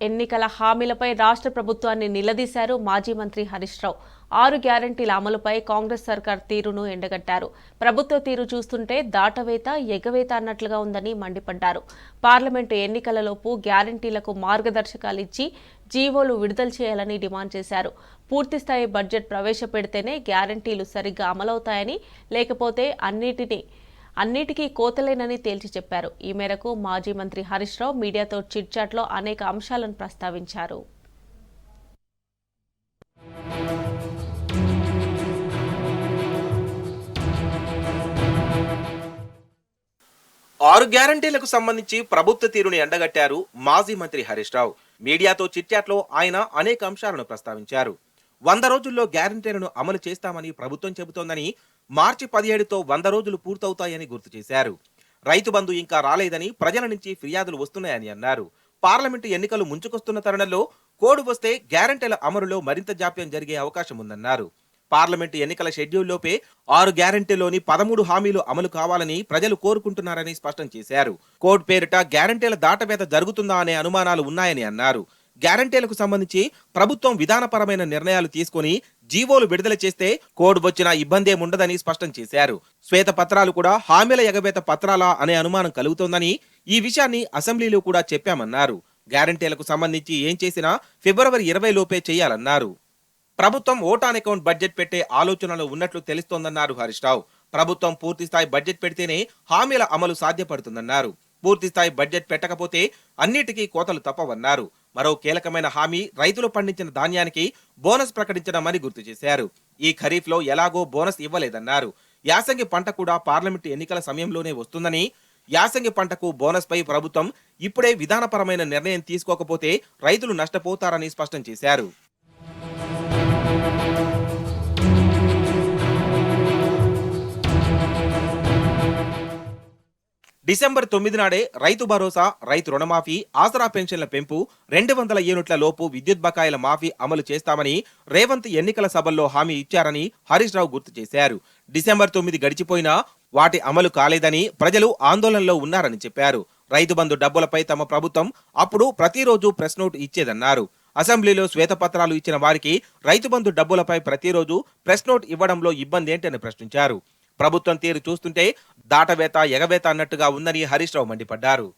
ఎన్నికల హామీలపై రాష్ట్ర ప్రభుత్వాన్ని నిలదీశారు మాజీ మంత్రి హరీష్ రావు. 6 గ్యారంటీల అమలుపై కాంగ్రెస్ సర్కార్ తీరును ఎండగట్టారు. ప్రభుత్వ తీరు చూస్తుంటే దాటవేత ఎగవేత అన్నట్లుగా ఉందని మండిపడ్డారు. పార్లమెంటు ఎన్నికలలోపు గ్యారంటీలకు మార్గదర్శకాలు ఇచ్చి జీవోలు విడుదల చేయాలని డిమాండ్ చేశారు. పూర్తిస్థాయి బడ్జెట్ ప్రవేశపెడితేనే గ్యారంటీలు సరిగ్గా అమలవుతాయని, లేకపోతే అన్నిటికీ కోతలేనని తేల్చి చెప్పారు. ఈ మేరకు మాజీ మంత్రి హరీష్ రావు మీడియాతో చిట్చాట్లో అనేక అంశాలను ప్రస్తావించారు. 6 గ్యారంటీలకు సంబంధించి ప్రభుత్వ తీరుని ఎండగట్టారు మాజీ మంత్రి హరీష్ రావు. మీడియాతో చిట్చాట్లో ఆయన అనేక అంశాలను ప్రస్తావించారు. 100 రోజుల్లో గ్యారంటీలను అమలు చేస్తామని ప్రభుత్వం చెబుతోందని, మార్చి 17తో 100 రోజులు పూర్తవుతాయని గుర్తు చేశారు. రైతు బంధు ఇంకా రాలేదని ప్రజల నుంచి ఫిర్యాదులు వస్తున్నాయని అన్నారు. పార్లమెంటు ఎన్నికలు ముంచుకొస్తున్న తరుణంలో కోడ్ వస్తే గ్యారంటీల అమలులో మరింత జాప్యం జరిగే అవకాశం ఉందన్నారు. పార్లమెంటు ఎన్నికల షెడ్యూల్లోపే 6 గ్యారంటీలోని 13 హామీలు అమలు కావాలని ప్రజలు కోరుకుంటున్నారని స్పష్టం చేశారు. కోడ్ పేరిట గ్యారంటీల దాటవేత జరుగుతుందా అనే అనుమానాలు ఉన్నాయని అన్నారు. గ్యారంటీలకు సంబంధించి ప్రభుత్వం విధానపరమైన నిర్ణయాలు తీసుకుని జీవోలు విడుదల చేస్తే కోడ్ వచ్చినా ఇబ్బందేముండదని స్పష్టం చేశారు. శ్వేతపత్రాలు కూడా హామీల ఎగవేత పత్రాలా అనే అనుమానం కలుగుతోందని, ఈ విషయాన్ని అసెంబ్లీలో కూడా చెప్పామన్నారు. గ్యారంటీలకు సంబంధించి ఏం చేసినా ఫిబ్రవరి 20 లోపే చేయాలన్నారు. ప్రభుత్వం ఓటాన్ అకౌంట్ బడ్జెట్ పెట్టే ఆలోచనలో ఉన్నట్లు తెలుస్తోందన్నారు హరీష్ రావు. ప్రభుత్వం పూర్తిస్థాయి బడ్జెట్ పెడితేనే హామీల అమలు సాధ్యపడుతుందన్నారు. పూర్తిస్థాయి బడ్జెట్ పెట్టకపోతే అన్నిటికీ కోతలు తప్పవన్నారు. మరో కీలకమైన హామీ రైతులు పండించిన ధాన్యానికి బోనస్ ప్రకటించడమని గుర్తు చేశారు. ఈ ఖరీఫ్ లో ఎలాగో బోనస్ ఇవ్వలేదన్నారు. యాసంగి పంట కూడా పార్లమెంటు ఎన్నికల సమయంలోనే వస్తుందని, యాసంగి పంటకు బోనస్ పై ప్రభుత్వం ఇప్పుడే విధానపరమైన నిర్ణయం తీసుకోకపోతే రైతులు నష్టపోతారని స్పష్టం చేశారు. డిసెంబర్ 9 నాడే రైతు భరోసా, రైతు రుణమాఫీ, ఆసరా పెన్షన్ల పెంపు, 200 యూనిట్ల లోపు విద్యుత్ బకాయిల మాఫీ అమలు చేస్తామని రేవంత్ ఎన్నికల సభల్లో హామీ ఇచ్చారని హరీష్ రావు గుర్తు చేశారు. డిసెంబర్ 9 గడిచిపోయినా వాటి అమలు కాలేదని, ప్రజలు ఆందోళనలో ఉన్నారని చెప్పారు. రైతు బంధు డబ్బులపై తమ ప్రభుత్వం అప్పుడు ప్రతిరోజు ప్రెస్ నోట్ ఇచ్చేదన్నారు. అసెంబ్లీలో శ్వేతపత్రాలు ఇచ్చిన వారికి రైతు బంధు డబ్బులపై ప్రతిరోజు ప్రెస్ నోట్ ఇవ్వడంలో ఇబ్బంది ఏంటని ప్రశ్నించారు. ప్రభుత్వం తీరు చూస్తుంటే దాటవేత ఎగవేత అన్నట్టుగా ఉందని హరీష్ రావు మండిపడ్డారు.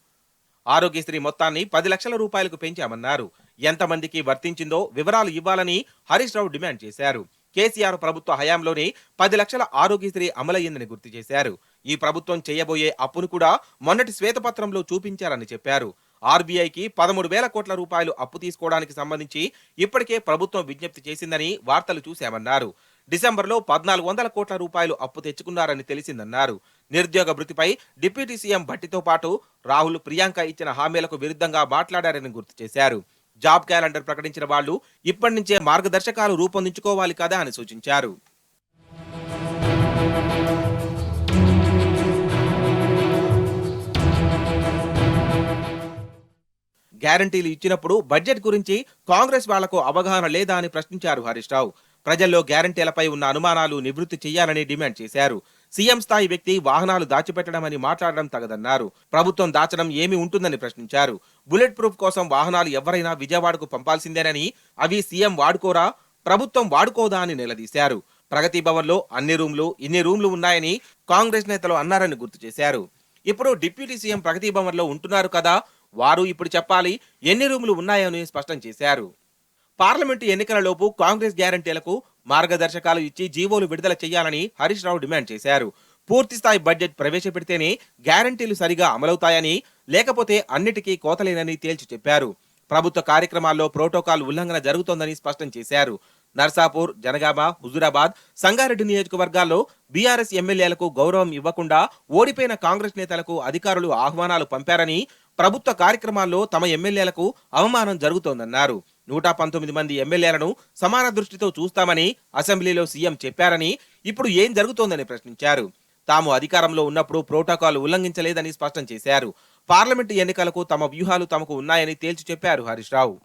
ఆరోగ్యశ్రీ మొత్తాన్ని 10 లక్షల రూపాయలకు పెంచామన్నారు. ఎంతమందికి వర్తించిందో వివరాలు ఇవ్వాలని హరీష్ రావు డిమాండ్ చేశారు. కేసీఆర్ ప్రభుత్వ హయాంలోనే 10 లక్షల ఆరోగ్యశ్రీ అమలయ్యిందని గుర్తు చేశారు. ఈ ప్రభుత్వం చేయబోయే అప్పును కూడా మొన్నటి శ్వేతపత్రంలో చూపించారని చెప్పారు. ఆర్బీఐకి 13,000 కోట్ల రూపాయలు అప్పు తీసుకోవడానికి సంబంధించి ఇప్పటికే ప్రభుత్వం విజ్ఞప్తి చేసిందని వార్తలు చూశామన్నారు. డిసెంబర్లో 1,400 కోట్ల రూపాయలు అప్పు తెచ్చుకున్నారని తెలిసిందన్నారు. నిరుద్యోగ భృతిపై డిప్యూటీ సీఎం భట్టితో పాటు రాహుల్, ప్రియాంక ఇచ్చిన హామీలకు విరుద్ధంగా మాట్లాడారని గుర్తు చేశారు. జాబ్ క్యాలెండర్ ప్రకటించిన వాళ్లు ఇప్పటి నుంచే మార్గదర్శకాలు రూపొందించుకోవాలి కదా అని సూచించారు. గ్యారంటీలు ఇచ్చినప్పుడు బడ్జెట్ గురించి కాంగ్రెస్ వాళ్లకు అవగాహన లేదా అని ప్రశ్నించారు హరీష్ రావు. ప్రజల్లో గ్యారంటీలపై ఉన్న అనుమానాలు నివృత్తి చేయాలని డిమాండ్ చేశారు. సీఎం స్థాయి వ్యక్తి వాహనాలు దాచిపెట్టడమని మాట్లాడడం తగదన్నారు. ప్రభుత్వం దాచడం ఏమి ఉంటుందని ప్రశ్నించారు. బుల్లెట్ ప్రూఫ్ కోసం వాహనాలు ఎవరైనా విజయవాడకు పంపాల్సిందేనని, అవి సీఎం వాడుకోరా, ప్రభుత్వం వాడుకోదా అని నిలదీశారు. ప్రగతి భవన్ లో ఇన్ని రూమ్లు ఉన్నాయని కాంగ్రెస్ నేతలు అన్నారని గుర్తు చేశారు. ఇప్పుడు డిప్యూటీ సీఎం ప్రగతి భవన్ లో ఉంటున్నారు కదా, వారు ఇప్పుడు చెప్పాలి ఎన్ని రూములు ఉన్నాయని స్పష్టం చేశారు. పార్లమెంటు ఎన్నికలలోపు కాంగ్రెస్ గ్యారంటీలకు మార్గదర్శకాలు ఇచ్చి జీవోలు విడుదల చేయాలని హరీష్ రావు డిమాండ్ చేశారు. పూర్తిస్థాయి బడ్జెట్ ప్రవేశపెడితేనే గ్యారంటీలు సరిగా అమలవుతాయని, లేకపోతే అన్నిటికీ కోతలేనని తేల్చి చెప్పారు. ప్రభుత్వ కార్యక్రమాల్లో ప్రోటోకాల్ ఉల్లంఘన జరుగుతోందని స్పష్టం చేశారు. నర్సాపూర్, జనగామ, హుజూరాబాద్, సంగారెడ్డి నియోజకవర్గాల్లో బీఆర్ఎస్ ఎమ్మెల్యేలకు గౌరవం ఇవ్వకుండా ఓడిపోయిన కాంగ్రెస్ నేతలకు అధికారులు ఆహ్వానాలు పంపారని, ప్రభుత్వ కార్యక్రమాల్లో తమ ఎమ్మెల్యేలకు అవమానం జరుగుతోందన్నారు. 119 మంది ఎమ్మెల్యేలను సమాన దృష్టితో చూస్తామని అసెంబ్లీలో సీఎం చెప్పారని, ఇప్పుడు ఏం జరుగుతోందని ప్రశ్నించారు. తాము అధికారంలో ఉన్నప్పుడు ప్రోటోకాల్ ఉల్లంఘించలేదని స్పష్టం చేశారు. పార్లమెంటు ఎన్నికలకు తమ వ్యూహాలు తమకు ఉన్నాయని తేల్చి చెప్పారు హరీష్ రావు.